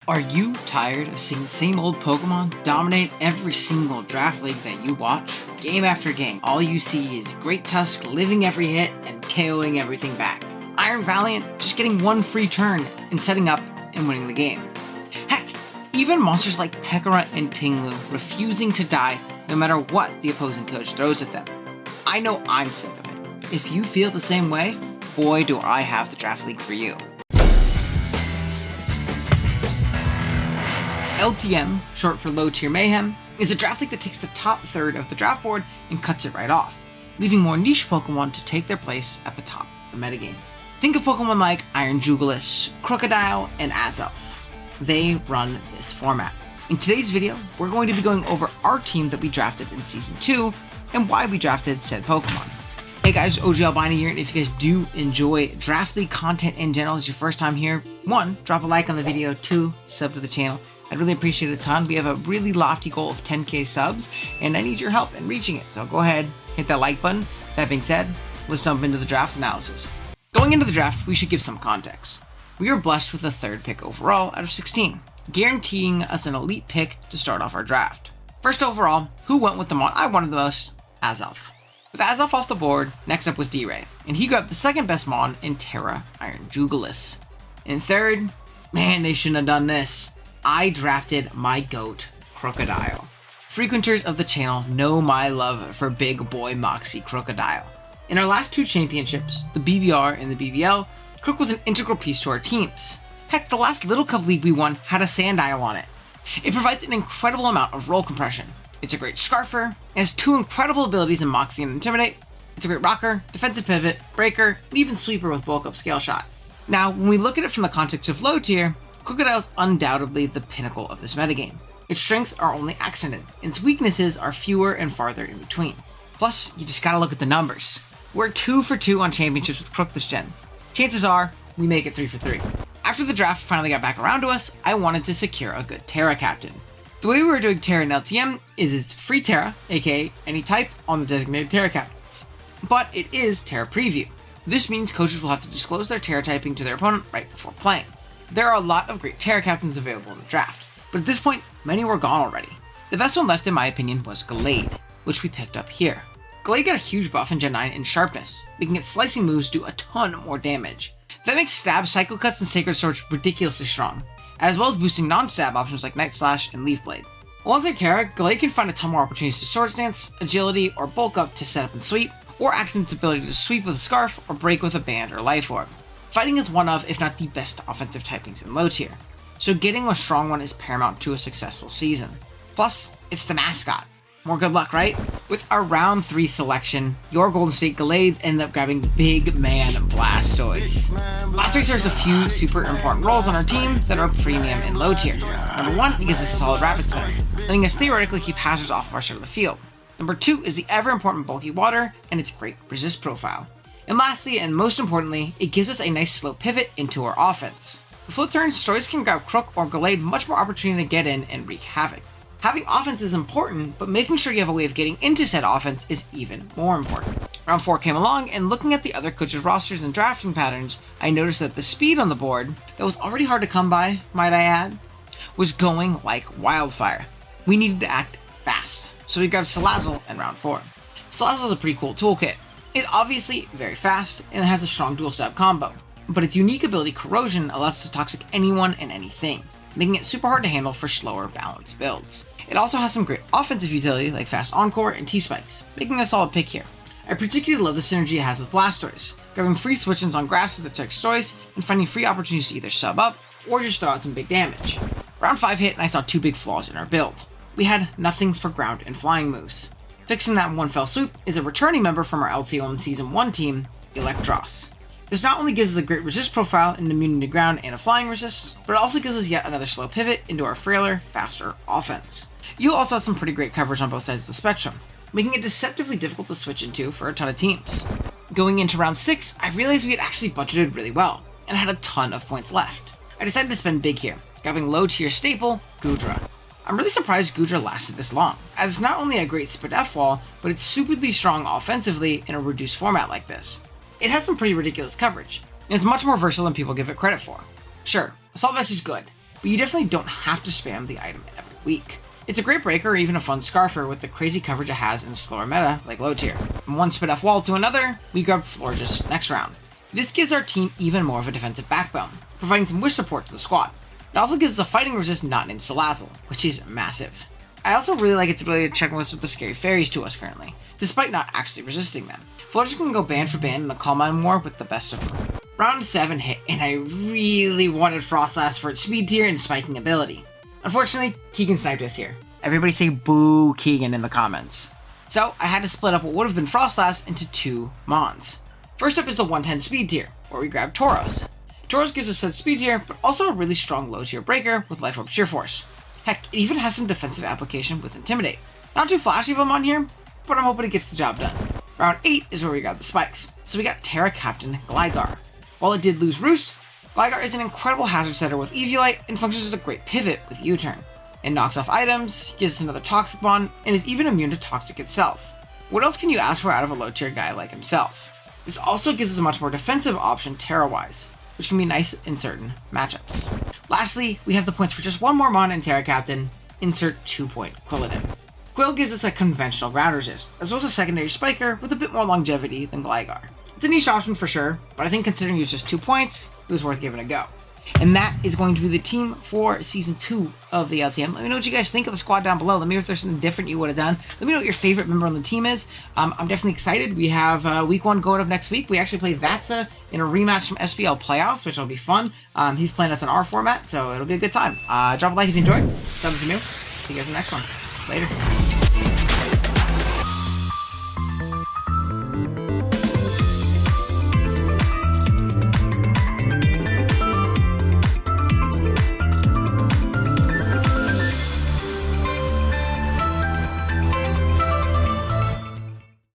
Are you tired of seeing the same old Pokemon dominate every single draft league that you watch? Game after game, all you see is Great Tusk living every hit and KOing everything back. Iron Valiant just getting one free turn and setting up and winning the game. Heck, even monsters like Pekora and Tinglu refusing to die no matter what the opposing coach throws at them. I know I'm sick of it. If you feel the same way, boy do I have the draft league for you. LTM, short for Low Tier Mayhem, is a draft league that takes the top third of the draft board and cuts it right off, leaving more niche Pokemon to take their place at the top of the metagame. Think of Pokemon like Iron Jugulis, Krookodile, and Azelf. They run this format. In today's video, we're going to be going over our team that we drafted in Season 2 and why we drafted said Pokemon. Hey guys, OG Albino here, and if you guys do enjoy draft league content in general, it's your first time here, 1, drop a like on the video, 2, sub to the channel. I'd really appreciate it a ton. We have a really lofty goal of 10k subs, and I need your help in reaching it. So go ahead, hit that like button. That being said, let's jump into the draft analysis. Going into the draft, we should give some context. We were blessed with the 3rd pick overall out of 16, guaranteeing us an elite pick to start off our draft. First overall, who went with the mon I wanted the most? Azelf. With Azelf off the board, next up was D-Ray, and he grabbed the second best mon in Tera, Iron Jugulis. In third, man, they shouldn't have done this. I drafted my GOAT, Krookodile. Frequenters of the channel know my love for big boy Moxie Krookodile. In our last 2 championships, the BBR and the BBL, Krook was an integral piece to our teams. Heck, the last Little Cup League we won had a Sandile on it. It provides an incredible amount of roll compression. It's a great Scarfer, it has 2 incredible abilities in Moxie and Intimidate. It's a great Rocker, Defensive Pivot, Breaker, and even Sweeper with Bulk Up Scale Shot. Now, when we look at it from the context of low tier, Krookodile is undoubtedly the pinnacle of this metagame. Its strengths are only accented, and its weaknesses are fewer and farther in between. Plus, you just gotta look at the numbers. We're 2 for 2 on championships with Krook this gen. Chances are, we make it 3 for 3. After the draft finally got back around to us, I wanted to secure a good Tera captain. The way we were doing Tera in LTM is it's free Tera, aka any type, on the designated Tera captains. But it is Tera Preview. This means coaches will have to disclose their Tera typing to their opponent right before playing. There are a lot of great Tera captains available in the draft, but at this point, many were gone already. The best one left in my opinion was Gallade, which we picked up here. Gallade got a huge buff in Gen 9 in sharpness, making its slicing moves do a ton more damage. That makes stab, cycle cuts, and sacred swords ridiculously strong, as well as boosting non-stab options like Night Slash and Leaf Blade. Alongside Tera, Gallade can find a ton more opportunities to Sword Stance, Agility, or Bulk Up to set up and sweep, or accent its ability to sweep with a Scarf or break with a Band or Life Orb. Fighting is one of, if not the best offensive typings in low tier, so getting a strong one is paramount to a successful season. Plus, it's the mascot. More good luck, right? With our round 3 selection, your Golden State Gallades ended up grabbing Big Man Blastoise. Blastoise serves a few super important roles on our team that are premium in low tier. Number 1, it gives us a solid rapid spinner, letting us theoretically keep hazards off of our side of the field. Number 2 is the ever important bulky water and its great resist profile. And lastly, and most importantly, it gives us a nice slow pivot into our offense. With float turns, Stories can grab Krook or Gallade much more opportunity to get in and wreak havoc. Having offense is important, but making sure you have a way of getting into said offense is even more important. Round 4 came along, and looking at the other coaches' rosters and drafting patterns, I noticed that the speed on the board, that was already hard to come by, might I add, was going like wildfire. We needed to act fast, so we grabbed Salazzle in round 4. Salazzle is a pretty cool toolkit. It's obviously very fast, and it has a strong dual stab combo, but its unique ability Corrosion allows it to toxic anyone and anything, making it super hard to handle for slower balanced builds. It also has some great offensive utility like Fast Encore and T-Spikes, making a solid pick here. I particularly love the synergy it has with Blastoise, grabbing free switch-ins on grasses that check Stories, and finding free opportunities to either sub up, or just throw out some big damage. Round 5 hit and I saw 2 big flaws in our build. We had nothing for ground and flying moves. Fixing that in one fell swoop is a returning member from our LTM Season 1 team, Electros. This not only gives us a great resist profile and immunity to ground and a flying resist, but it also gives us yet another slow pivot into our frailer, faster offense. You'll also have some pretty great coverage on both sides of the spectrum, making it deceptively difficult to switch into for a ton of teams. Going into round 6, I realized we had actually budgeted really well, and had a ton of points left. I decided to spend big here, grabbing low tier staple, Goodra. I'm really surprised Goodra lasted this long, as it's not only a great Spadef wall, but it's stupidly strong offensively in a reduced format like this. It has some pretty ridiculous coverage, and is much more versatile than people give it credit for. Sure, Assault Vest is good, but you definitely don't have to spam the item every week. It's a great breaker or even a fun scarfer with the crazy coverage it has in slower meta like low tier. From one spit off wall to another, we grab Florges next round. This gives our team even more of a defensive backbone, providing some wish support to the squad. It also gives us a fighting resist not named Salazzle, which is massive. I also really like its ability to check lists with the scary fairies to us currently, despite not actually resisting them. Florges can go band for band in a Calm Mind war with the best of them. Round 7 hit, and I really wanted Frostlass for its speed tier and spiking ability. Unfortunately, Keegan sniped us here. Everybody say boo Keegan in the comments. So I had to split up what would have been Frostlass into 2 Mons. First up is the 110 speed tier, where we grab Tauros. Tauros gives us said speed tier, but also a really strong low tier breaker with Life Orb Sheer Force. Heck, it even has some defensive application with Intimidate. Not too flashy of a mon here, but I'm hoping it gets the job done. Round 8 is where we grab the spikes, so we got Tera Captain Gligar. While it did lose Roost, Gligar is an incredible hazard setter with Eviolite and functions as a great pivot with U-turn. It knocks off items, gives us another Toxic Bond, and is even immune to Toxic itself. What else can you ask for out of a low tier guy like himself? This also gives us a much more defensive option Tera-wise, which can be nice in certain matchups. Lastly, we have the points for just one more mon in Tera Captain, insert 2-point Krookodile. Quill gives us a conventional ground resist, as well as a secondary spiker with a bit more longevity than Gligar. It's a niche option for sure, but I think considering it was just 2 points, it was worth giving a go. And that is going to be the team for Season 2 of the LTM. Let me know what you guys think of the squad down below. Let me know if there's something different you would have done. Let me know what your favorite member on the team is. I'm definitely excited. We have week 1 going up next week. We actually play Vatsa in a rematch from SPL Playoffs, which will be fun. He's playing us in our format, so it'll be a good time. Drop a like if you enjoyed. Sub if you're new. See you guys in the next one. Later.